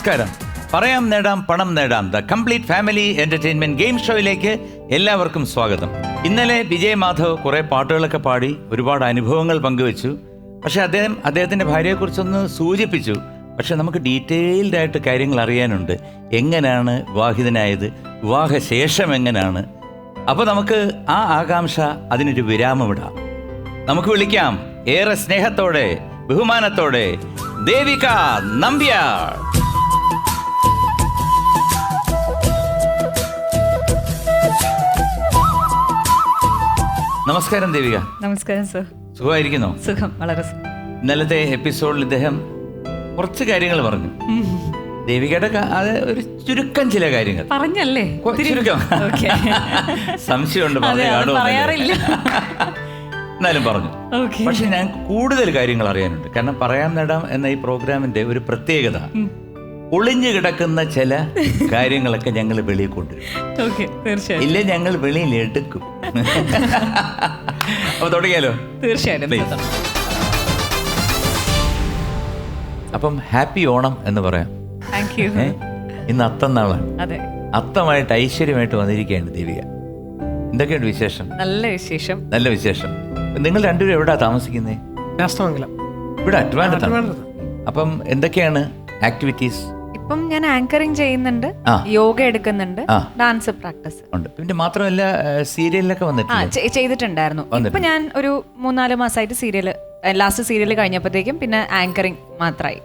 നമസ്കാരം. പറയാം നേടാം പണം നേടാം the complete family entertainment game ഷോയിലേക്ക് എല്ലാവർക്കും സ്വാഗതം. ഇന്നലെ വിജയ് മാധവ് കുറെ പാട്ടുകളൊക്കെ പാടി ഒരുപാട് അനുഭവങ്ങൾ പങ്കുവെച്ചു. പക്ഷെ അദ്ദേഹത്തിന്റെ ഭാര്യയെക്കുറിച്ചൊന്ന് സൂചിപ്പിച്ചു. പക്ഷെ നമുക്ക് ഡീറ്റെയിൽഡ് ആയിട്ട് കാര്യങ്ങൾ അറിയാനുണ്ട്. എങ്ങനെയാണ് വിവാഹിതനായത്, വിവാഹശേഷം എങ്ങനെയാണ്. അപ്പോൾ നമുക്ക് ആ ആകാംക്ഷ അതിനൊരു വിരാമമിടാം. നമുക്ക് വിളിക്കാം ഏറെ സ്നേഹത്തോടെ ബഹുമാനത്തോടെ ദേവിക നമ്പ്യാർ. നമസ്കാരം ദേവിക. നമസ്കാരം സർ. സുഖമായിരിക്കുന്നോ? സുഖം, വളരെ സുഖം. ഇന്നലത്തെ എപ്പിസോഡിൽ ഇദ്ദേഹം കുറച്ച് കാര്യങ്ങൾ പറഞ്ഞു. ദേവികയുടെ അത് ഒരു ചുരുക്കം ചില കാര്യങ്ങൾ പറഞ്ഞല്ലേ, ചുരുക്കം. സംശയമുണ്ട് പറയാറില്ല, എന്നാലും പറഞ്ഞു. പക്ഷെ ഞാൻ കൂടുതൽ കാര്യങ്ങൾ അറിയാനുണ്ട്. കാരണം പറയാൻ നേടാം എന്ന ഈ പ്രോഗ്രാമിന്റെ ഒരു പ്രത്യേകത, ഒളിഞ്ഞു കിടക്കുന്ന ചില കാര്യങ്ങളൊക്കെ ഞങ്ങൾ വെളിയിൽ കൊണ്ടുവരും. ഇല്ല, ഞങ്ങൾ വെളിയിൽ എടുക്കും. അപ്പൊ തുടങ്ങിയാലോ? തീർച്ചയായിട്ടും. അപ്പം ഹാപ്പി ഓണം എന്ന് പറയാം. ഇന്ന് അത്തന്നാളാണ്. അത്തമായിട്ട് ഐശ്വര്യമായിട്ട് വന്നിരിക്കുകയാണ് ദേവിക. എന്തൊക്കെയുണ്ട് വിശേഷം? നല്ല വിശേഷം. നല്ല വിശേഷം. നിങ്ങൾ രണ്ടുപേരും എവിടാ താമസിക്കുന്നത്? ഇവിടെ അട്വാൻഡത്താണ്. അപ്പം എന്തൊക്കെയാണ് ആക്ടിവിറ്റീസ്? ഇപ്പം ഞാൻ ആങ്കറിങ് ചെയ്യുന്നുണ്ട്, യോഗ എടുക്കുന്നുണ്ട്, ഡാൻസ് പ്രാക്ടീസ് ഉണ്ട്. പിന്നെ മാത്രമല്ല സീരിയലിലൊക്കെ വന്നിട്ടുണ്ട്, ചെയ്തിട്ടുണ്ടായിരുന്നു. ഇപ്പൊ ഞാൻ ഒരു 3-4 മാസമായിട്ട് സീരിയല്, ലാസ്റ്റ് സീരിയൽ കഴിഞ്ഞപ്പോഴത്തേക്കും പിന്നെ ആങ്കറിങ് മാത്രമായി.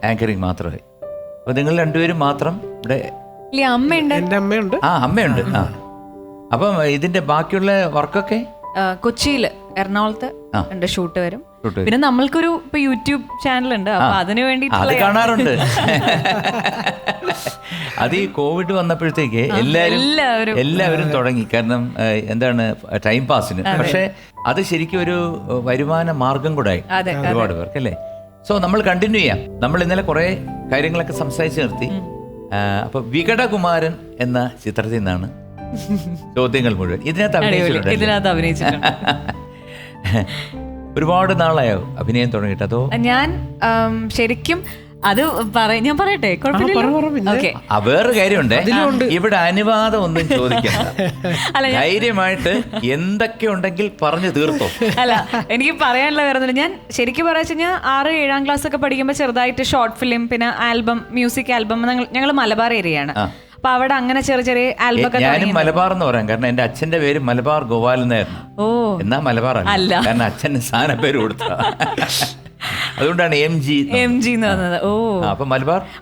അപ്പൊ നിങ്ങൾ രണ്ടുപേരും മാത്രം ഇവിടെ? അമ്മയുണ്ട്. അമ്മയുണ്ട്. അപ്പം ഇതിന്റെ ബാക്കിയുള്ള വർക്കൊക്കെ കൊച്ചിയില്, എറണാകുളത്ത് ഉണ്ട്, ഷൂട്ട് വരും. പിന്നെ നമ്മൾക്കൊരു ഇപ്പൊ യൂട്യൂബ് ചാനൽ ഉണ്ട്, അപ്പൊ അതിനു വേണ്ടി അത് കാണാറുണ്ട്. അത് ഈ കോവിഡ് വന്നപ്പോഴത്തേക്ക് എല്ലാവരും തുടങ്ങി. കാരണം എന്താണ്, ടൈം പാസിന്. പക്ഷെ അത് ശരിക്കും ഒരു വരുമാന മാർഗം കൂടെ ആയി ഒരുപാട് പേർക്ക്, അല്ലേ? സോ നമ്മൾ കണ്ടിന്യൂ ചെയ്യാം. നമ്മൾ ഇന്നലെ കുറെ കാര്യങ്ങളൊക്കെ സംസാരിച്ച് നിർത്തി. അപ്പൊ വികടകുമാരൻ എന്ന ചിത്രത്തിൽ നിന്നാണ് ചോദ്യങ്ങൾ മുഴുവൻ. ഇതിനകത്ത് അഭിനയിച്ചിട്ടുണ്ട്. ഒരുപാട് നാളായോ അഭിനയം തുടങ്ങിയിട്ട്? അതോ ഞാൻ ശരിക്കും അത് ഞാൻ പറയട്ടെ? വേറെ കാര്യമുണ്ട്, ഇവിടെ അനുവാദം ഒന്നും ചോദിക്കണ്ട. ധൈര്യമായിട്ട് എന്തൊക്കെ ഉണ്ടെങ്കിൽ പറഞ്ഞു തീർത്തോ. അല്ല, എനിക്ക് പറയാനുള്ള വേറെ, ഞാൻ ശരിക്കും പറയാ വെച്ചാൽ 6-7 ക്ലാസ് ഒക്കെ പഠിക്കുമ്പോൾ ചെറുതായിട്ട് ഷോർട്ട് ഫിലിം, പിന്നെ ആൽബം, മ്യൂസിക് ആൽബം. ഞങ്ങൾ മലബാർ ഏരിയയാണ്, അപ്പൊ അവിടെ അങ്ങനെ ചെറിയ ആൽബം. ഞാനും മലബാർ എന്ന് പറയാം, കാരണം എന്റെ അച്ഛന്റെ പേര് മലബാർ ഗോപാൽ എന്നായിരുന്നു. എന്നാ മലബാർ അല്ല, കാരണം അച്ഛന് സ്ഥാന പേര് കൊടുത്ത, അതുകൊണ്ടാണ് എം ജി എന്ന് പറഞ്ഞത്. അപ്പൊ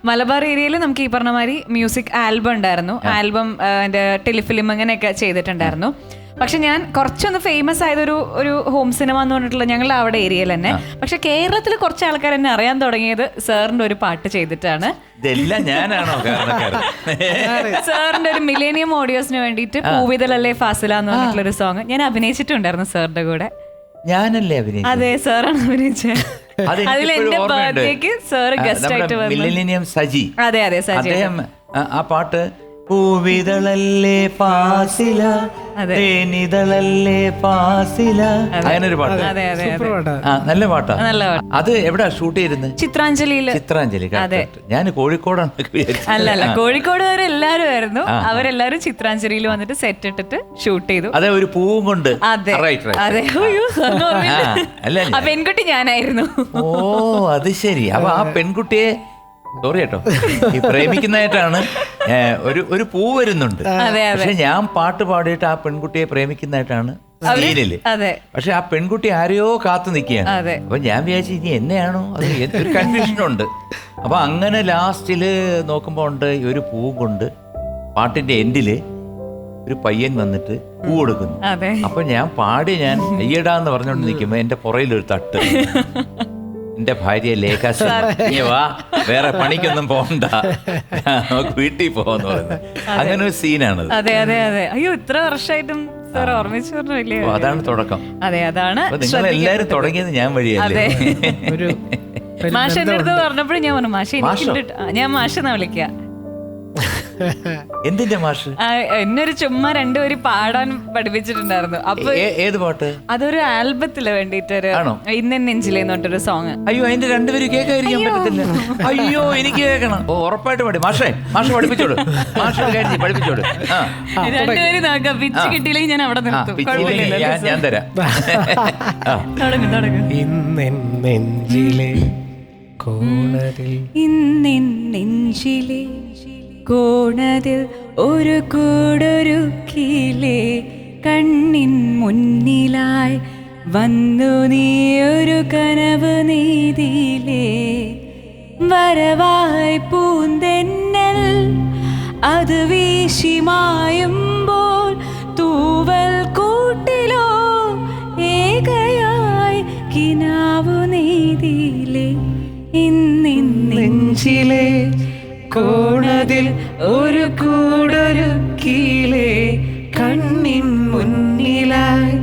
മലബാർ ഏരിയയിൽ നമുക്ക് ഈ പറഞ്ഞ മാതിരി മ്യൂസിക് ആൽബം ഉണ്ടായിരുന്നു. ആൽബം, ടെലിഫിലിം അങ്ങനെയൊക്കെ ചെയ്തിട്ടുണ്ടായിരുന്നു. പക്ഷെ ഞാൻ കുറച്ചൊന്ന് ഫേമസ് ആയതൊരു ഹോം സിനിമ എന്ന് പറഞ്ഞിട്ടുള്ള ഞങ്ങളുടെ അവിടെ ഏരിയയിൽ തന്നെ. പക്ഷെ കേരളത്തിൽ കുറച്ച് ആൾക്കാർ എന്നെ അറിയാൻ തുടങ്ങിയത് സാറിന്റെ ഒരു പാട്ട് ചെയ്തിട്ടാണ്. സാറിന്റെ ഒരു മിലേനിയം ഓഡിയോസിന് വേണ്ടിയിട്ട് പൂവിതലല്ലേ ഫാസില എന്ന് പറഞ്ഞിട്ടുള്ള ഒരു സോങ് ഞാൻ അഭിനയിച്ചിട്ടുണ്ടായിരുന്നു സാറിന്റെ കൂടെ. ഞാനല്ലേ അഭിനയിച്ചത്? അതെ, സാറാണ് അഭിനയിച്ചത്. അതിൽ എന്റെ ബർത്ത്ഡേക്ക് സാറ് ഗസ്റ്റ് ആയിട്ട് വന്നു. സജി. അതെ, സജി. ആ പാട്ട് പൂവിതളല്ലേ ഫാസില, തേനിതളല്ലേ ഫാസില, അങ്ങനൊരു പാട്ട്. നല്ല പാട്ടാ. അത് എവിടെ ഷൂട്ട് ചെയ്തിരുന്നത്? ചിത്രാഞ്ജലി. ഞാൻ കോഴിക്കോടാണ്. അല്ല, കോഴിക്കോട് വരെ എല്ലാരും ആയിരുന്നു. അവരെല്ലാരും ചിത്രാഞ്ജലിയിൽ വന്നിട്ട് സെറ്റ് ഇട്ടിട്ട് ഷൂട്ട് ചെയ്തു. അതെ, ഒരു പൂവും കൊണ്ട്. അതെ, ആ പെൺകുട്ടി ഞാനായിരുന്നു. ഓ, അത് ശരി. അപ്പൊ ആ പെൺകുട്ടിയെ, സോറി കേട്ടോ, ഈ പ്രേമിക്കുന്നതായിട്ടാണ് ഒരു പൂ വരുന്നുണ്ട്. പക്ഷെ ഞാൻ പാട്ട് പാടിയിട്ട് ആ പെൺകുട്ടിയെ പ്രേമിക്കുന്നതായിട്ടാണ് സീരിയല്. പക്ഷെ ആ പെൺകുട്ടി ആരെയോ കാത്തു നിൽക്കുകയാണ്. അപ്പൊ ഞാൻ വിചാരിച്ചു ഇനി എന്നെയാണോ, അത് ഒരു കൺഫ്യൂഷനുണ്ട്. അപ്പൊ അങ്ങനെ ലാസ്റ്റില് നോക്കുമ്പോ ഉണ്ട് ഒരു പൂ കൊണ്ട് പാട്ടിന്റെ എൻഡില് ഒരു പയ്യൻ വന്നിട്ട് പൂ കൊടുക്കുന്നു. അപ്പൊ ഞാൻ അയ്യടാന്ന് പറഞ്ഞോണ്ട് നിൽക്കുമ്പോ എന്റെ പുറയിലൊരു തട്ട്. എന്റെ ഭാര്യ ലേഖ, വാ, വേറെ പണിക്കൊന്നും പോകണ്ട, നമുക്ക് വീട്ടിൽ പോകാന്ന് പറഞ്ഞു. അങ്ങനെ ഒരു സീനാണ്. അയ്യോ, ഇത്ര വർഷമായിട്ടും സാർ ഓർമ്മിച്ചു പറഞ്ഞില്ലേ? അതാണ് തുടക്കം. അതാണ് നിങ്ങൾ എല്ലാരും തുടങ്ങിയത് ഞാൻ വഴിയല്ലേ. മാഷ് എന്റെ അടുത്ത് പറഞ്ഞപ്പോഴും ഞാൻ പറഞ്ഞു, മാഷ് ഞാൻ മാഷെന്നാ വിളിക്കുക. എന്തിന്റെ മാഷ്? എന്നൊരു ചുമ്മാ രണ്ടുപേരും പാടാൻ പഠിപ്പിച്ചിട്ടുണ്ടായിരുന്നു. അപ്പൊ ഏത് പാട്ട്? അതൊരു ആൽബത്തിന് വേണ്ടിട്ടൊരു ഇന്നെ നെഞ്ചിലേന്ന് പറഞ്ഞൊരു സോങ്. അയ്യോ, അതിന്റെ രണ്ടുപേരും കേൾക്കാതിരിക്കാൻ പറ്റത്തില്ല. അയ്യോ, എനിക്ക് കേൾക്കണം. ഓ, ഉറപ്പായിട്ട് പാടി. മാഷ് പഠിപ്പിച്ചോളൂ. മാഷ് പഠിപ്പിച്ചോളൂ. രണ്ടുപേരും നോക്കാം. പിച്ച് കിട്ടിയില്ലെങ്കിൽ ഞാൻ അവിടെ നിർത്തും. ഞാൻ തരാം. നെഞ്ചിലെ കോണതിൽ ഒരു കൂടൊരുക്കിലേ, കണ്ണിൻ മുന്നിലായി വന്നു നീ ഒരു കനവ് നീതിയിലേ, വരവായി പൂന്തെന്നൽ അത് വീശിമായുമ്പോൾ, തൂവൽ കൂട്ടിലോ ഏകയായി കിനാവു നീതിയിലേ, നെഞ്ചിലെ കോണതിൽ ഒരു കൂടൊരുക്കിലേ, കണ്ണിൻ മുന്നിലായി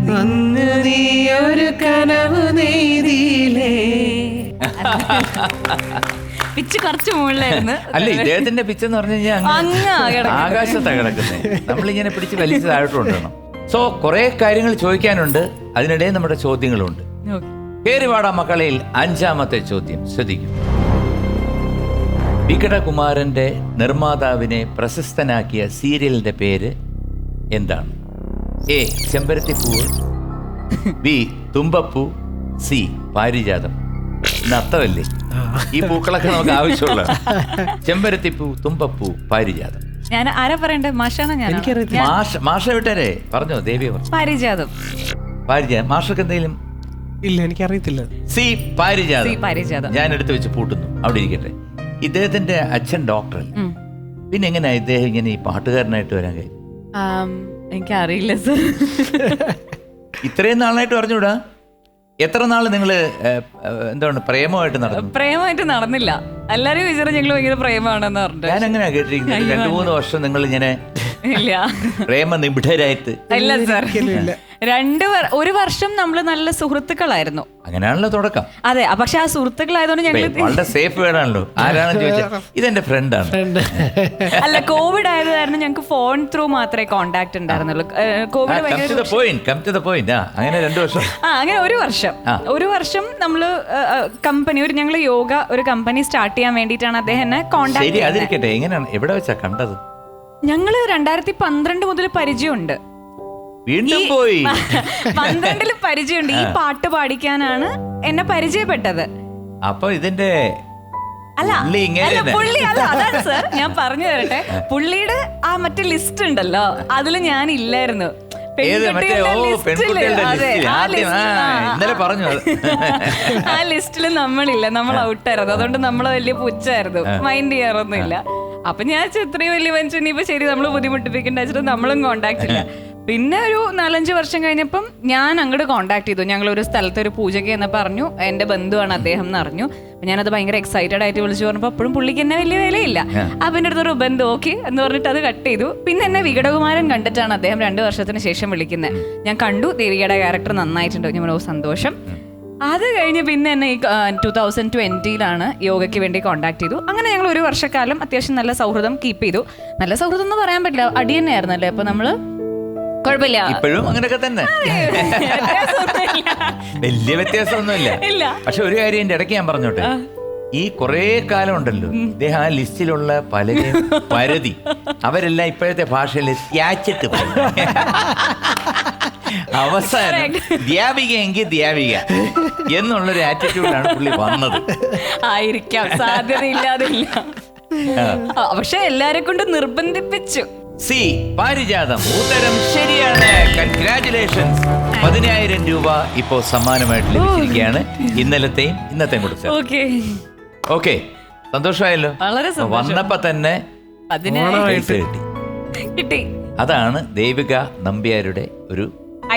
വന്നു നീ ഒരു കനവ് നെയ്തിയിലേ. പിച്ച് കുറച്ച് മുകളിലായിരുന്നു. അല്ല, ഇദ്ദേഹത്തിന്റെ പിച്ച് എന്ന് പറഞ്ഞു കഴിഞ്ഞാൽ ആകാശത്താണ് കിടക്കുന്നത്. നമ്മളിങ്ങനെ പിടിച്ച് വലിച്ച് താഴോട്ട് കൊണ്ടുവരണം. സോ കുറെ കാര്യങ്ങൾ ചോദിക്കാനുണ്ട്, അതിനിടെ നമ്മുടെ ചോദ്യങ്ങളുണ്ട്. കേറിവാടാ മക്കളയിൽ 5ാമത്തെ ചോദ്യം ശ്രദ്ധിക്കും. വികടകുമാരന്റെ നിർമ്മാതാവിനെ പ്രശസ്തനാക്കിയ സീരിയലിന്റെ പേര് എന്താണ്? എ ചെമ്പരത്തിപ്പൂവ്, ബി തുമ്പപ്പൂ, സി പാരിജാതം. നത്തമല്ലേ ഈ പൂക്കളൊക്കെ നമുക്ക് ആവശ്യമുള്ള? ചെമ്പരത്തിപ്പൂ, തുമ്പപ്പൂ, പാരിജാതം. ഞാൻ ആരാ പറയണ്ടേ? മാഷാണോ? ഞാൻ മാഷ വിട്ടേ പറഞ്ഞോ. ദേവിയെ പാരിജാതം. പാരിജാതം. മാഷക്ക് എന്തെങ്കിലും? ഇല്ല, എനിക്കറിയത്തില്ല. സി പാരിജാതം. ഞാൻ എടുത്തു വെച്ച് പൂട്ടുന്നു. അവിടെ ഇരിക്കട്ടെ. ഇദ്ദേഹത്തിന്റെ അച്ഛൻ ഡോക്ടറല്ലേ, പിന്നെ എങ്ങനെയാ ഇദ്ദേഹം ഇങ്ങനെ ഈ പാട്ടുകാരനായിട്ട് വരാൻ കഴിയും? എനിക്കറിയില്ല സർ. ഇത്രയും നാളായിട്ട് പറഞ്ഞുകൂടാ? എത്ര നാള് നിങ്ങള് എന്താണ് പ്രേമമായിട്ട് നടന്നു? പ്രേമമായിട്ട് നടന്നില്ല. എല്ലാരും വിചാരം ഞങ്ങള് ഭയങ്കര പ്രേമാണെന്ന് പറഞ്ഞു. ഞാൻ എങ്ങനെയാ കേട്ടിരിക്കുന്നത്? 2-3 വർഷം നിങ്ങൾ ഇങ്ങനെ പ്രേമ നിബിഡരായിട്ട്? ഇല്ല സാർ, 1 വർഷം നമ്മള് നല്ല സുഹൃത്തുക്കളായിരുന്നു. അങ്ങനെയാണല്ലോ തുടക്കം. അതെ, പക്ഷെ ആ സുഹൃത്തുക്കളായതുകൊണ്ട് ഞങ്ങൾ വളരെ സേഫ് വേണമല്ലോ. ആരാണെന്ന് ചോദിച്ചാൽ ഇതെന്റെ ഫ്രണ്ടാണ്. അല്ല, കോവിഡ് ആയത് കാരണം ഞങ്ങൾക്ക് ഫോൺ ത്രൂ മാത്രമേ കോണ്ടാക്ട് ഉണ്ടായിരുന്നുള്ളൂ. കോവിഡ് അങ്ങനെ 2 വർഷം. അങ്ങനെ 1 വർഷം നമ്മള് കമ്പനി ഞങ്ങള് യോഗ ഒരു കമ്പനി സ്റ്റാർട്ട് ചെയ്യാൻ വേണ്ടിയിട്ടാണ് അദ്ദേഹം കോണ്ടാക്ട് ചെയ്തത്. അതിരിക്കട്ടെ, എങ്ങനെയാണ്, എവിടെ വെച്ചാ കണ്ടത്? ഞങ്ങള് 2012 മുതൽ പരിചയമുണ്ട്. വീണ്ടും പോയി 12 പരിചയമുണ്ട്. ഈ പാട്ട് പാടിക്കാനാണ് എന്നെ പരിചയപ്പെട്ടത്. അപ്പൊ ഇതിന്റെ പുള്ളി അല്ല, അതാണ് സർ, ഞാൻ പറഞ്ഞു തരട്ടെ. പുള്ളിയുടെ ആ മറ്റേ ലിസ്റ്റ് ഉണ്ടല്ലോ, അതില് ഞാൻ ഇല്ലായിരുന്നു. ആ ലിസ്റ്റില് നമ്മളില്ല, നമ്മൾ ഔട്ടായിരുന്നു. അതുകൊണ്ട് നമ്മള് വലിയ പുച്ഛായിരുന്നു, മൈൻഡ് ചെയ്യാറൊന്നുമില്ല. അപ്പൊ ഞാൻ ഇത്രയും വലിയ മനുഷ്യൻ ഇപ്പൊ ശരി നമ്മള് ബുദ്ധിമുട്ടിപ്പിക്കണ്ട വെച്ചിട്ട് നമ്മളും കോണ്ടാക്ട് ഇല്ല. പിന്നെ ഒരു 4-5 വർഷം കഴിഞ്ഞപ്പം ഞാൻ അങ്ങോട്ട് കോണ്ടാക്ട് ചെയ്തു. ഞങ്ങളൊരു സ്ഥലത്ത് ഒരു പൂജയ്ക്ക് എന്ന് പറഞ്ഞു. എന്റെ ബന്ധുവാണ് അദ്ദേഹം എന്ന് അറിഞ്ഞു. ഞാനത് ഭയങ്കര എക്സൈറ്റഡ് ആയിട്ട് വിളിച്ചു പറഞ്ഞപ്പോൾ അപ്പോഴും പുള്ളിക്ക് എന്നെ വലിയ വിലയില്ല. അപ്പൊ എൻ്റെ അടുത്തൊരു ബന്ധു ഓക്കെ എന്ന് പറഞ്ഞിട്ട് അത് കട്ട് ചെയ്തു. പിന്നെ എന്നെ വികടകുമാരൻ കണ്ടിട്ടാണ് അദ്ദേഹം 2 വർഷത്തിന് ശേഷം വിളിക്കുന്നത്. ഞാൻ കണ്ടു, ദേവികയുടെ ക്യാരക്ടർ നന്നായിട്ടുണ്ട്. ഞാൻ സന്തോഷം. അത് കഴിഞ്ഞ് പിന്നെ എന്നെ ഈ 2020 യോഗയ്ക്ക് വേണ്ടി കോണ്ടാക്ട് ചെയ്തു. അങ്ങനെ ഞങ്ങൾ 1 വർഷക്കാലം അത്യാവശ്യം നല്ല സൗഹൃദം കീപ്പ് ചെയ്തു. നല്ല സൗഹൃദം എന്ന് പറയാൻ പറ്റില്ല, അടി തന്നെയായിരുന്നല്ലേ. അപ്പൊ നമ്മള് കുഴപ്പമില്ല, ഇപ്പോഴും അങ്ങനെയൊക്കെ തന്നെ, വലിയ വ്യത്യാസമൊന്നുമില്ല. പക്ഷെ ഒരു കാര്യം എന്റെ ഇടയ്ക്ക് ഞാൻ പറഞ്ഞോട്ടെ, ഈ കുറെ കാലം ഉണ്ടല്ലോ ഇദ്ദേഹം ആ ലിസ്റ്റിലുള്ള പലരെയും പരതി അവരെല്ലാം ഇപ്പോഴത്തെ ഭാഷയിൽ ത്യാച്ചിട്ട് അവസാനം ദ്യാപിക എങ്കിൽ ദ്യാപിക എന്നുള്ളൊരു ആറ്റിറ്റ്യൂഡാണ് പുള്ളി വന്നത്. ആയിരിക്കാം, സാധ്യതയില്ലാതില്ല. പക്ഷെ എല്ലാരെ കൊണ്ട് നിർബന്ധിപ്പിച്ചു. സി പാരിജാതം. ഉത്തരം ശരിയാണ്. കൺഗ്രാറ്റുലേഷൻസ്. 10,000 രൂപ ഇപ്പോ സമ്മാനമായിട്ട് ലഭിച്ചിരിക്കുകയാണ്. ഇന്നലത്തെയും ഇന്നത്തെയും കുറിച്ച്. ഓക്കെ, സന്തോഷമായല്ലോ. വന്നപ്പോ തന്നെ കിട്ടി. അതാണ് ദേവിക നമ്പ്യാരുടെ ഒരു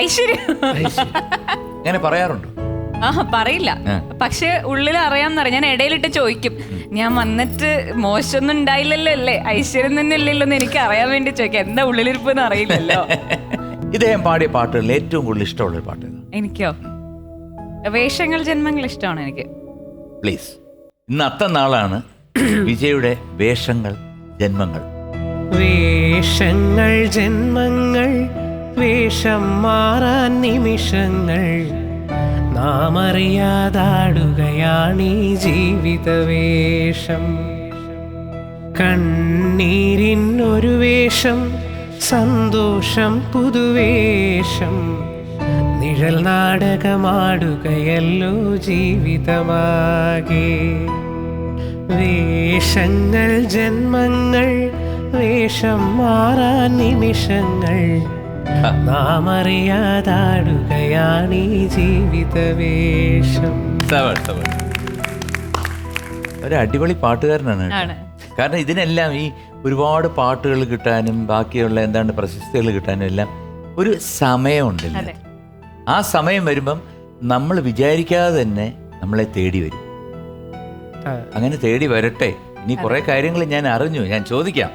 ഐശ്വര്യം. അങ്ങനെ പറയാറുണ്ടോ? പറയില്ല, പക്ഷെ ഉള്ളിൽ അറിയാമെന്നറിയാം. ഞാൻ ഇടയിലിട്ട് ചോദിക്കും, ഞാൻ വന്നിട്ട് മോശമൊന്നും ഉണ്ടായില്ലല്ലോ അല്ലേ, ഐശ്വര്യം തന്നെ ഇല്ലല്ലോ എന്ന് എനിക്ക് അറിയാൻ വേണ്ടി ചോദിക്കാം. എന്താ ഉള്ളിലിരിപ്പെന്ന് അറിയില്ലല്ലോ. ഇദ്ദേഹം പാടിയ പാട്ടുകളിൽ ഏറ്റവും കൂടുതൽ ഇഷ്ടമുള്ള പാട്ട്? എനിക്കോ വേഷങ്ങൾ ജന്മങ്ങൾ ഇഷ്ടമാണ് എനിക്ക്. പ്ലീസ്. ഇന്ന് അത്ത നാളാണ് വിജയുടെ വേഷങ്ങൾ ജന്മങ്ങൾ. വേഷങ്ങൾ ജന്മങ്ങൾ, വേഷം മാറാൻ നിമിഷങ്ങൾ, നാം അറിയാതാടുകയാണീ ജീവിതവേഷം. കണ്ണീരിനൊരു വേഷം, സന്തോഷം പുതുവേഷം, നിഴൽ നാടകമാടുകയല്ലോ ജീവിതമാകെ. വേഷങ്ങൾ ജന്മങ്ങൾ, വേഷം മാറാൻ നിമിഷങ്ങൾ, നാം അറിയാതാടുകയാണീ ജീവിതവേഷം. ഒരു അടിപൊളി പാട്ടുകാരനാണ് കേട്ടോ. കാരണം ഇതിനെല്ലാം ഈ ഒരുപാട് പാട്ടുകൾ കിട്ടാനും ബാക്കിയുള്ള എന്താണ് പ്രശസ്തികൾ കിട്ടാനും എല്ലാം ഒരു സമയമുണ്ടല്ലോ. ആ സമയം വരുമ്പം നമ്മൾ വിചാരിക്കാതെ തന്നെ നമ്മളെ തേടി വരും. അങ്ങനെ തേടി വരട്ടെ. ഇനി കുറെ കാര്യങ്ങൾ ഞാൻ അറിഞ്ഞു, ഞാൻ ചോദിക്കാം.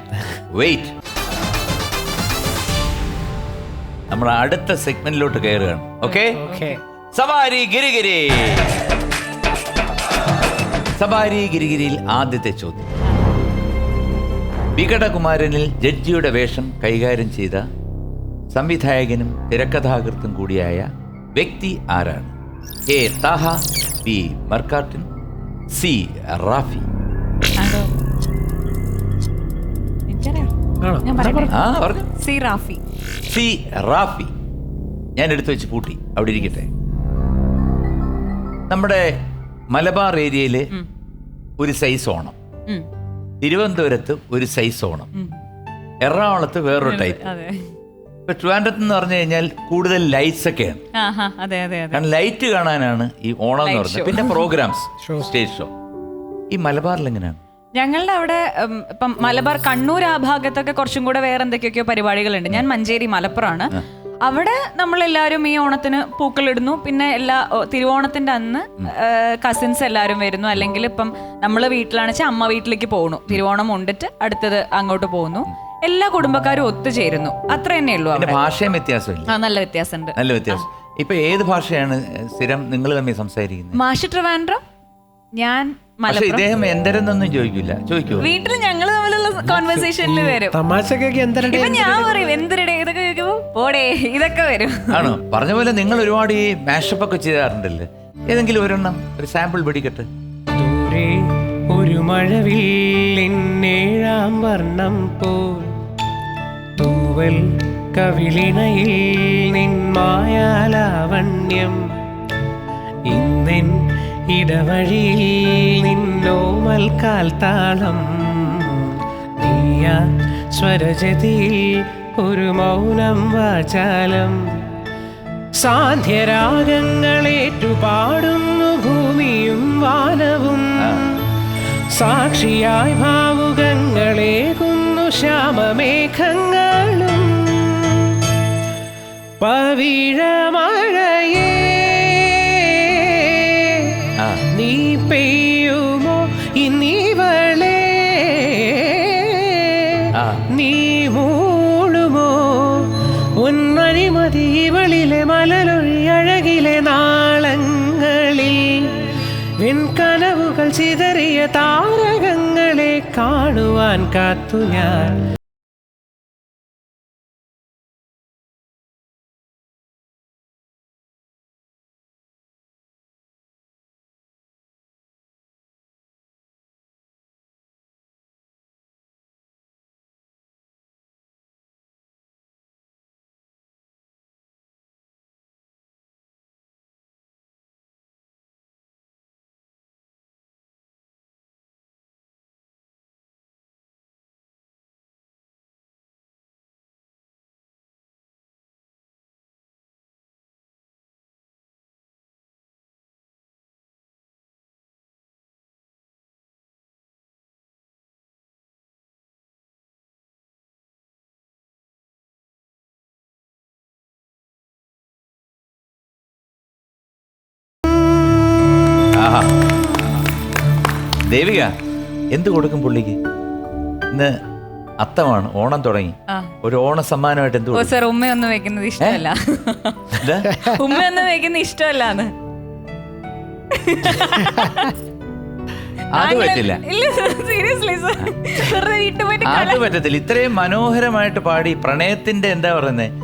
വെയിറ്റ്. നമ്മൾ അടുത്ത സെഗ്മെന്റിലോട്ട് കയറുകയാണ്. ഓക്കെ, സവാരി ഗിരിഗിരി. സവാരി ഗിരിഗിരിയിൽ ആദ്യത്തെ ചോദ്യം. വികടകുമാരനിൽ ജഡ്ജിയുടെ വേഷം കൈകാര്യം ചെയ്ത സംവിധായകനും തിരക്കഥാകൃത്തും കൂടിയായ വ്യക്തി ആരാണ്? എ താഹ, ബി മർക്കാട്ടിൻ, സി റാഫി. സി റാഫി. ഞാൻ എടുത്തു വെച്ച് പൂട്ടി, അവിടെ ഇരിക്കട്ടെ. നമ്മുടെ മലബാർ ഏരിയയില് ഒരു സൈസ് ഓണം, തിരുവനന്തപുരത്ത് ഒരു സൈസ് ഓണം, എറണാകുളത്ത് വേറൊരു ടൈപ്പ്. ഇപ്പൊ ട്രിവാൻഡ്രത്ത് എന്ന് പറഞ്ഞു കഴിഞ്ഞാൽ കൂടുതൽ ലൈറ്റ്സ് ഒക്കെയാണ്. കാരണം ലൈറ്റ് കാണാനാണ് ഈ ഓണം എന്ന് പറഞ്ഞത്. പിന്നെ പ്രോഗ്രാംസ്, സ്റ്റേജ് ഷോ. ഈ മലബാറിൽ എങ്ങനെയാണ്? ഞങ്ങളുടെ അവിടെ ഇപ്പം മലബാർ കണ്ണൂർ ആ ഭാഗത്തൊക്കെ കുറച്ചും കൂടെ വേറെ എന്തൊക്കെയൊക്കെയോ പരിപാടികളുണ്ട്. ഞാൻ മഞ്ചേരി മലപ്പുറമാണ്. അവിടെ നമ്മളെല്ലാവരും ഈ ഓണത്തിന് പൂക്കളിടുന്നു. പിന്നെ തിരുവോണത്തിന്റെ അന്ന് കസിൻസ് എല്ലാവരും വരുന്നു. അല്ലെങ്കിൽ ഇപ്പം നമ്മള് വീട്ടിലാണെന്ന് വെച്ചാൽ അമ്മ വീട്ടിലേക്ക് പോകുന്നു, തിരുവോണം ഉണ്ടിട്ട് അടുത്തത് അങ്ങോട്ട് പോകുന്നു. എല്ലാ കുടുംബക്കാരും ഒത്തുചേരുന്നു. അത്ര തന്നെയുള്ളൂ. ഭാഷയും വ്യത്യാസമില്ല? നല്ല വ്യത്യാസമുണ്ട്. നല്ല വ്യത്യാസം. ഇപ്പൊ ഏത് ഭാഷയാണ് സ്ഥിരം നിങ്ങൾ തമ്മിൽ സംസാരിക്കുന്നത്? മാഷ് ട്രിവാൻഡ്രം, ഞാൻ ഇദ്ദേഹം എന്തരെന്നൊന്നും ചോദിക്കില്ല. ചോദിക്കൂ? വീട്ടിൽ ഞങ്ങൾ തമ്മിലുള്ള കോൺവെർസേഷനിൽ വരും. ഞാൻ പറയും എന്തരടെ, ഇതൊക്കെ ചോദിക്കുമ്പോ പോടേ, ഇതൊക്കെ വരും. ആണോ? പറഞ്ഞ പോലെ നിങ്ങൾ ഒരുപാട് ഈ മാഷപ്പ് ഒക്കെ ചെയ്യാറുണ്ടല്ലേ? ഏതെങ്കിലും ഒരെണ്ണം, ഒരു സാമ്പിൾ പിടിക്കട്ടെ. ഒരു മഴവില്ലിന്നേഴാം വർണ്ണം പോൽ തൂവൽ കവിളിണയിൽ നിന്മായാലാവണ്യം, ഇന്നെൻ ഇടവഴിയിൽ നിന്നോമൽ കാൽത്താളം, നീയ സ്വരജതിയിൽ ഒരു മൗനം വാചാലം, സാന്ധ്യരാഗങ്ങളേറ്റുപാടുന്നു ഭൂമിയും വാനവും, സാക്ഷിയായി ഭാവുകങ്ങളേകുന്നു ശ്യാമമേഘങ്ങളും, പവിഴമഴയേ നീ പെയ്യുമോ ഇന്നിവളെ, നീ മൂളുമോ ഉന്മണിമതി ഇവളിലെ മലരൊഴി അഴകിലെ നാളങ്ങളിൽ, വെൺകനവുകൾ ചിതറിയ താരകങ്ങളെ കാണുവാൻ കാത്തു ഞാൻ. ദേവിക, എന്ത് കൊടുക്കും പുള്ളിക്ക്? ഇന്ന് അത്തമാണ്, ഓണം തുടങ്ങി. ഒരു ഓണ സമ്മാനമായിട്ട് എന്ത്? സർ, ഉമ്മയൊന്നും വെക്കുന്നത് ഇഷ്ടമല്ല. ഉമ്മയൊന്നും വെക്കുന്ന ഇഷ്ടമല്ലാന്ന്. അത് പറ്റില്ല, സീരിയസ്ലി സർ, വെറുതെ വീട്ടിൽ പോയിട്ട് അത് പറ്റത്തില്ല. ഇത്രയും മനോഹരമായിട്ട് പാടി പ്രണയത്തിന്റെ എന്താ പറയുന്നത്,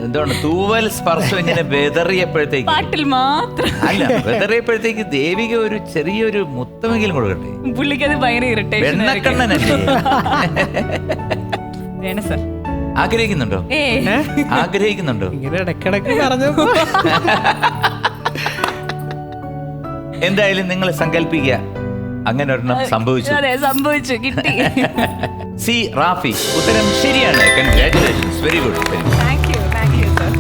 എന്താണ് തൂവൽ സ്പർശം ഇങ്ങനെ വെതറിയപ്പോഴത്തേക്ക്, പാട്ടിൽ മാത്രം അല്ല വെതറിയപ്പോഴത്തേക്ക് ദേവിക ഒരു ചെറിയൊരു മുത്തമെങ്കിലും കൊടുക്കട്ടെ. പുള്ളിക്കത് ഭയങ്കര ഇറിറ്റേഷൻ. വെണ്ണക്കണ്ണനല്ലേ? വേണം സർ. ആഗ്രഹിക്കുന്നുണ്ടോ? ആഗ്രഹിക്കുന്നുണ്ടോ? ഇങ്ങനെ ഇടക്കിടക്ക് പറഞ്ഞപ്പോ എന്തായാലും നിങ്ങൾ സങ്കല്പിക്കുക, അങ്ങനെ ഒരെണ്ണം സംഭവിച്ചു. അതെ, സംഭവിച്ചു, കിട്ടി. സി റാഫി, ഉത്തരം ശരിയാണ്. Congratulations, very good. Thank you sir.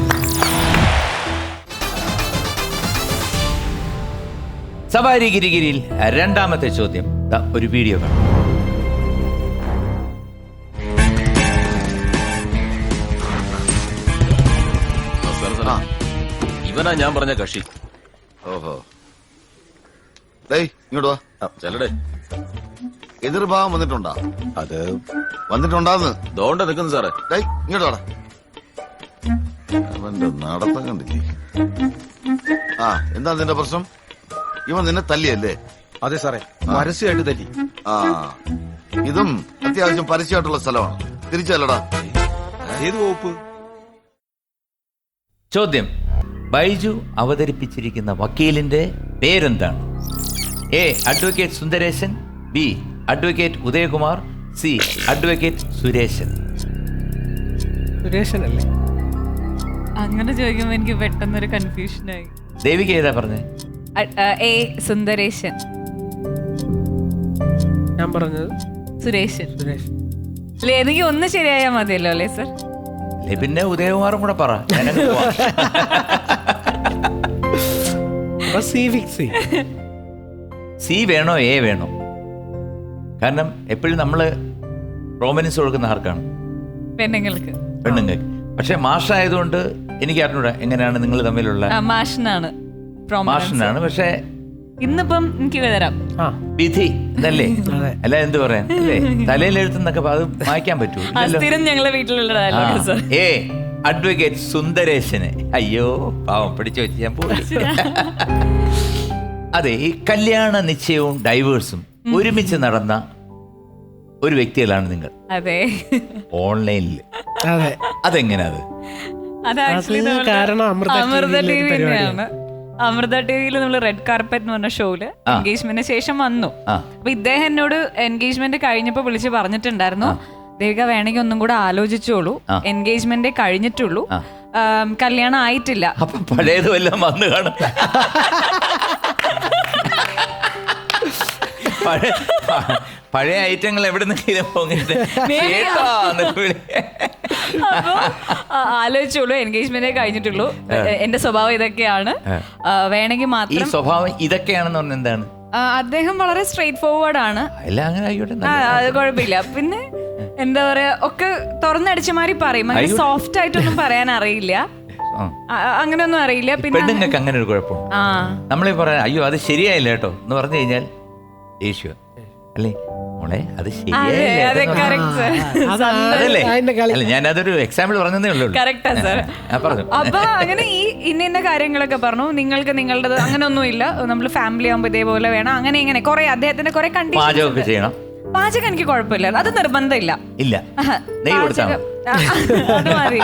സവാരി ഗിരിഗിരിയിൽ രണ്ടാമത്തെ ചോദ്യം, ഒരു വീഡിയോ കാണാം. ഇവനാ ഞാൻ പറഞ്ഞ കക്ഷി. ഓഹോ, ഇങ്ങോട്ട് വാ. ചെല്ലടേ. എതിർഭാഗം വന്നിട്ടുണ്ടാ? അത് വന്നിട്ടുണ്ടാന്ന് ദോണ്ട നിൽക്കുന്നു സാറേ. ഇങ്ങോട്ട് വാടാ. അവന്റെ നടത്തം കണ്ടില്ലേ? ആ, എന്താ നിന്റെ പ്രശ്നം? ഇവൻ നിന്നെ തല്ലിയല്ലേ? അതെ സാറേ, പരസ്യമായിട്ട് തല്ലി. ആ, ഇതും അത്യാവശ്യം പരസ്യമായിട്ടുള്ള സ്ഥലമാണ്. തിരിച്ചല്ലടാ. ഏത് വകുപ്പ്? ചോദ്യം, ബൈജു അവതരിപ്പിച്ചിരിക്കുന്ന വക്കീലിന്റെ പേരെന്താണ്? A advocate Sundaresan, B advocate Udayakumar, C advocate Suresan. സുരേഷനല്ലേ? അങ്ങനെ ചോദിക്കുമ്പോ എനിക്ക് പെട്ടെന്നൊരു കൺഫ്യൂഷനായി. ദേവിക ഏതാ പറഞ്ഞേ? എ സുന്ദരേശൻ. ഞാൻ പറഞ്ഞത് സുരേശൻ. സുരേഷ്. അല്ലേ, എനിക്ക് ഒന്ന് ശരിയായാൽ മതിയല്ലോ അല്ലേ സർ? അല്ലെ പിന്നെ ഉദയകുമാറും കൂടെ പറ. ഞാനങ്ങ് പോവാം. സി ഫിക്സ് ചെയ്യും. സി വേണോ എ വേണോ? കാരണം എപ്പോഴും നമ്മള് പ്രോമിനൻസ് കൊടുക്കുന്ന ആർക്കാണ്? പെണ്ണുങ്ങൾക്ക്. പെണ്ണുങ്ങൾക്ക്. പക്ഷെ മാഷായതുകൊണ്ട് എനിക്ക് അറിഞ്ഞൂടാ എങ്ങനെയാണ് നിങ്ങൾ തമ്മിലുള്ള. മാഷിനാണ്. മാഷിനാണ്. പക്ഷെ ഇന്നിപ്പം എനിക്ക് തരാം വിധി എന്നല്ലേ? അല്ല എന്ത് പറയാൻ അല്ലേ? തലയിലെഴുത്തുന്നൊക്കെ അത് വായിക്കാൻ പറ്റൂ? സ്ഥിരം ഞങ്ങളെ വീട്ടിലുള്ള ഡയലോഗ് സർ. ഏ അഡ്വക്കേറ്റ് സുന്ദരേശന്. അയ്യോ പാവം, പിടിച്ചു വെച്ച് ഞാൻ പോയി. അതെ, ഈ കല്യാണ നിശ്ചയവും ഡൈവേഴ്സും ഒരുമിച്ച് നടന്ന ഒരു വ്യക്തികളാണ് നിങ്ങൾ. അതെ, ഓൺലൈനിൽ. അതെ, അതെങ്ങനെയാ? കാരണം അമൃത ടി വി തന്നെയാണ്. അമൃത ടിവിയിൽ നമ്മൾ റെഡ് കാർപ്പറ്റ് എന്ന് പറഞ്ഞ ഷോയില് എൻഗേജ്മെന്റിന് ശേഷം വന്നു. അപ്പൊ ഇദ്ദേഹം എന്നോട് എൻഗേജ്മെന്റ് കഴിഞ്ഞപ്പോ വിളിച്ച് പറഞ്ഞിട്ടുണ്ടായിരുന്നു, ദേവിക വേണമെങ്കിൽ ഒന്നും കൂടെ ആലോചിച്ചോളൂ, എൻഗേജ്മെന്റ് കഴിഞ്ഞിട്ടുള്ളൂ, കല്യാണം ആയിട്ടില്ല. അപ്പൊ പഴയത് വല്ലതും വന്നു കാണും. പഴയ ഐറ്റങ്ങൾ എവിടെ അപ്പൊ ആലോചിച്ചോളൂ, എൻഗേജ്മെന്റ് കഴിഞ്ഞിട്ടുള്ളൂ, എന്റെ സ്വഭാവം ഇതൊക്കെയാണ്, വേണമെങ്കിൽ മാത്രം. ഈ സ്വഭാവം ഇതൊക്കെയാണെന്ന് പറഞ്ഞ എന്താണ്? അദ്ദേഹം വളരെ സ്ട്രെയിറ്റ് ഫോർവേഡ് ആണ്. അങ്ങനെ ആയിക്കോട്ടെ, അത് കുഴപ്പമില്ല. പിന്നെ എന്താ പറയാ, ഒക്കെ തുറന്നടിച്ച മാതിരി പറയും. അങ്ങനെ സോഫ്റ്റ് ആയിട്ടൊന്നും പറയാൻ അറിയില്ല, അങ്ങനെയൊന്നും അറിയില്ല. പിന്നെ പെണ്ണുങ്ങൾക്ക് അങ്ങനെ ഒരു കുഴപ്പമുണ്ട്. നമ്മളീ പറയാം, അയ്യോ അത് ശരിയായില്ല കേട്ടോ എന്ന് പറഞ്ഞു കഴിഞ്ഞാൽ ദേഷ്യം അല്ലേ മോളെ, അത് ശരിയായില്ലേ? അല്ല ഞാൻ അതൊരു എക്സാമ്പിൾ പറഞ്ഞതേ ഉള്ളൂ. Correct sir. അപ്പൊ അങ്ങനെ ഈ ഇന്ന കാര്യങ്ങളൊക്കെ പറഞ്ഞു, നിങ്ങൾക്ക് നിങ്ങളുടേത് അങ്ങനെ ഒന്നും ഇല്ല, നമ്മൾ ഫാമിലി ആകുമ്പോ ഇതേപോലെ വേണം, അങ്ങനെ ഇങ്ങനെ കുറെ അദ്ദേഹത്തിന്റെ കുറെ പാചകമൊക്കെ ചെയ്യണം. പാചകം എനിക്ക് കുഴപ്പമില്ല, അത് നിർബന്ധമില്ല. ഇല്ല, അത് മതി.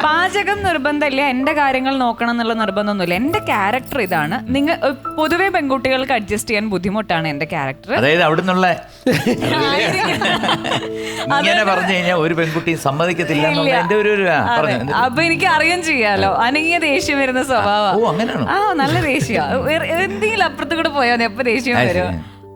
പാചകം നിർബന്ധമില്ല, എന്റെ കാര്യങ്ങൾ നോക്കണം എന്നുള്ള നിർബന്ധമൊന്നുമില്ല. എന്റെ ക്യാരക്ടർ ഇതാണ്. നിങ്ങൾ പൊതുവെ പെൺകുട്ടികൾക്ക് അഡ്ജസ്റ്റ് ചെയ്യാൻ ബുദ്ധിമുട്ടാണ് എന്റെ ക്യാരക്ടർ. അതായത് അവിടുന്നുള്ള ഇങ്ങനെ പറഞ്ഞു കഴിഞ്ഞാൽ ഒരു പെൺകുട്ടി സമ്മതിക്കത്തില്ല. അപ്പൊ എനിക്ക് അറിയാൻ ചെയ്യാലോ, അനങ്ങിയ ദേഷ്യം വരുന്ന സ്വഭാവം. നല്ല ദേഷ്യ, എന്തെങ്കിലും അപ്പുറത്ത് കൂടെ പോയാൽ എപ്പോ ദേഷ്യം വരും.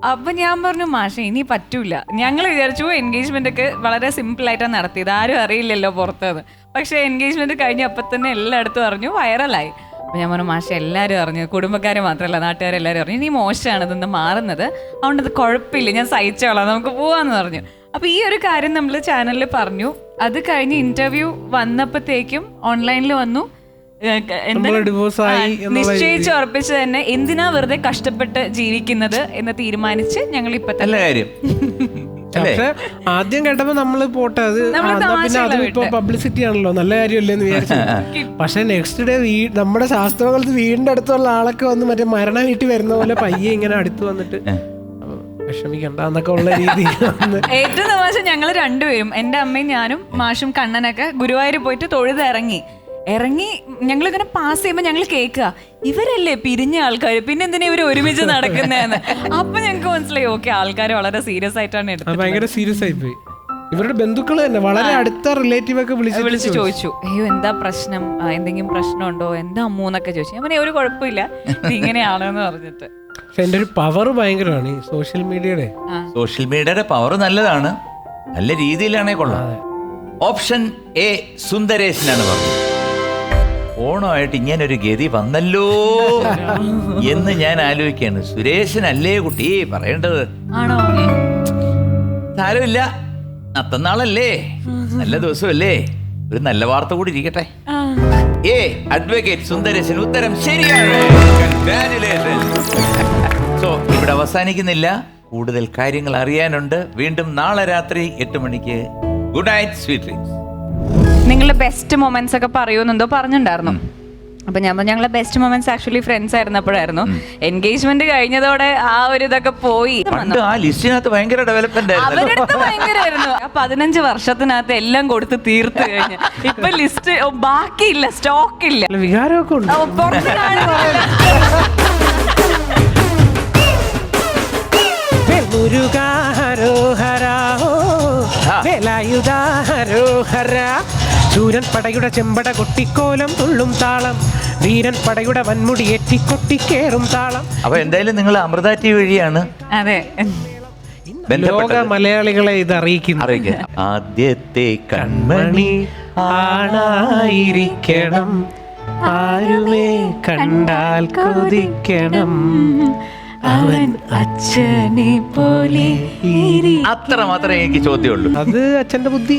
അപ്പൊ ഞാൻ പറഞ്ഞു, മാഷെ ഇനി പറ്റൂല. ഞങ്ങൾ വിചാരിച്ചു എൻഗേജ്മെന്റ് ഒക്കെ വളരെ സിമ്പിൾ ആയിട്ടാണ് നടത്തിയത്, ആരും അറിയില്ലല്ലോ പുറത്തുനിന്ന്. പക്ഷെ എൻഗേജ്മെന്റ് കഴിഞ്ഞ അപ്പൊ തന്നെ എല്ലായിടത്തും അറിഞ്ഞു, വൈറലായി. അപ്പൊ ഞാൻ പറഞ്ഞു, മാഷെ എല്ലാവരും അറിഞ്ഞു, കുടുംബക്കാർ മാത്രമല്ല നാട്ടുകാരെല്ലാവരും അറിഞ്ഞു, ഇനി മോശമാണ് ഇതൊന്ന് മാറുന്നത്, അതുകൊണ്ട് അത് കുഴപ്പമില്ല, ഞാൻ സഹിച്ചോളാം, നമുക്ക് പോവാന്ന് പറഞ്ഞു. അപ്പൊ ഈ ഒരു കാര്യം നമ്മൾ ചാനലിൽ പറഞ്ഞു. അത് കഴിഞ്ഞ് ഇന്റർവ്യൂ വന്നപ്പോഴത്തേക്കും ഓൺലൈനിൽ വന്നു, നിശ്ചയിച്ച് ഉറപ്പിച്ച് തന്നെ എന്തിനാ വെറുതെ കഷ്ടപ്പെട്ട് ജീവിക്കുന്നത് എന്ന് തീരുമാനിച്ച് ഞങ്ങൾ ഇപ്പൊ തന്നെ കാര്യം. പക്ഷെ ആദ്യം കേട്ടപ്പോ നമ്മള് പോട്ടെ, അത് പിന്നെ അതും ഇപ്പൊ പബ്ലിസിറ്റി ആണല്ലോ, നല്ല കാര്യമല്ലേന്ന് വിചാരിച്ചു. പക്ഷെ നെക്സ്റ്റ് ഡേ നമ്മുടെ ശാസ്ത്രകാലത്ത് വീടിന്റെ അടുത്തുള്ള ആളൊക്കെ വന്ന് മറ്റേ മരണ വീട്ടിൽ വരുന്ന പോലെ പയ്യെ ഇങ്ങനെ അടുത്ത് വന്നിട്ട് വിഷമിക്കണ്ട എന്നൊക്കെ ഉള്ള രീതിയിൽ ഏറ്റവും തമാശ ഞങ്ങൾ രണ്ടുപേരും, എൻ്റെ അമ്മയും ഞാനും മാഷും കണ്ണനൊക്കെ ഗുരുവായൂർ പോയിട്ട് തൊഴുത് ഇറങ്ങി ഞങ്ങളിങ്ങനെ പാസ് ചെയ്യുമ്പോൾ ഞങ്ങൾ കേൾക്കുക, ഇവരല്ലേ പിരിഞ്ഞ ആൾക്കാർ, പിന്നെ എന്തിനാ ഇവർ ഒരുമിച്ച് നടക്കുന്നതെന്ന്. അപ്പൊ ഞങ്ങൾക്ക് മനസ്സിലായി, ഓക്കെ, ആൾക്കാർ വളരെ സീരിയസ് ആയിട്ടാണ് എടുത്തത്. ഭയങ്കര സീരിയസ് ആയി പോയി. ഇവരുടെ ബന്ധുക്കൾ തന്നെ വളരെ അടുത്ത റിലേറ്റീവ് ഒക്കെ വിളിച്ച് ചോദിച്ചു, അയ്യോ എന്താ പ്രശ്നം, എന്തെങ്കിലും പ്രശ്നമുണ്ടോ, എന്താ അമ്മൂന്നൊക്കെ ചോദിച്ചു. ഞാൻ ഒരു കുഴപ്പമില്ല, ഇങ്ങനെയാണെന്ന് പറഞ്ഞിട്ട്. പക്ഷെ എൻ്റെ ഒരു പവർ ഭയങ്കരമാണ് ഈ സോഷ്യൽ മീഡിയയുടെ പവർ നല്ലതാണ്, നല്ല രീതിയിലാണേ കൊള്ളാം. ഓപ്ഷൻ എ സുന്ദരേശനാണ് പറഞ്ഞത്. ഓണമായിട്ട് ഇങ്ങനൊരു ഗതി വന്നല്ലോ എന്ന് ഞാൻ ആലോചിക്കുകയാണ്. സുരേഷനല്ലേ കുട്ടി പറയേണ്ടത്? ആണോ? സാരമില്ല, അത്തന്നാളല്ലേ, നല്ല ദിവസമല്ലേ, ഒരു നല്ല വാർത്ത കൂടി ഇരിക്കട്ടെ. എ അഡ്വക്കേറ്റ് സുന്ദരേശൻ, ഉത്തരം ശരിയാണ്. സോ ഇവിടെ അവസാനിക്കുന്നില്ല, കൂടുതൽ കാര്യങ്ങൾ അറിയാനുണ്ട്. വീണ്ടും നാളെ രാത്രി 8 മണിക്ക്. Good night, sweet dreams. നിങ്ങളുടെ ബെസ്റ്റ് മൊമെന്റ്സ് ഒക്കെ പറയുമെന്നെന്തോ പറഞ്ഞിട്ടുണ്ടായിരുന്നു. അപ്പൊ ഞങ്ങളെ ബെസ്റ്റ് മൊമെന്റ്സ് ആക്ച്വലി ഫ്രണ്ട്സ് ആയിരുന്നപ്പോഴായിരുന്നു. എൻഗേജ്മെന്റ് കഴിഞ്ഞതോടെ ആ ഒരു ഇതൊക്കെ പോയി. ആ ലിസ്റ്റിനകത്ത് ഭയങ്കര ഡെവലപ്മെന്റ് അവരുടെ ഭയങ്കരമായിരുന്നു. 15 വർഷത്തിനകത്ത് എല്ലാം കൊടുത്ത് തീർത്ത് കഴിഞ്ഞ് ഇപ്പൊ ലിസ്റ്റ് ബാക്കിയില്ല, സ്റ്റോക്ക് ഇല്ല. വികാരമൊക്കെ ഉണ്ട്. ശൂരൻ പടയുടെ ചെമ്പട കൊട്ടിക്കോലം തുള്ളും താളം, വീരൻ പടയുടെ വൻമുടി ഏറ്റിക്കൊട്ടിക്കേറും താളം. അപ്പൊ എന്തായാലും നിങ്ങൾ അമൃത ടി വഴിയാണ് അതെ ലോക മലയാളികളെ ഇത് അറിയിക്കുന്നു. ആദ്യത്തെ കൺമണി ആണായിരിക്കണം, ആരുമേ കണ്ടാൽ കൊതിക്കണം, അവൻ അച്ഛനെ പോലെ. അത്ര മാത്രമേ എനിക്ക് ചോദ്യമുള്ളൂ. അത് അച്ഛന്റെ ബുദ്ധി.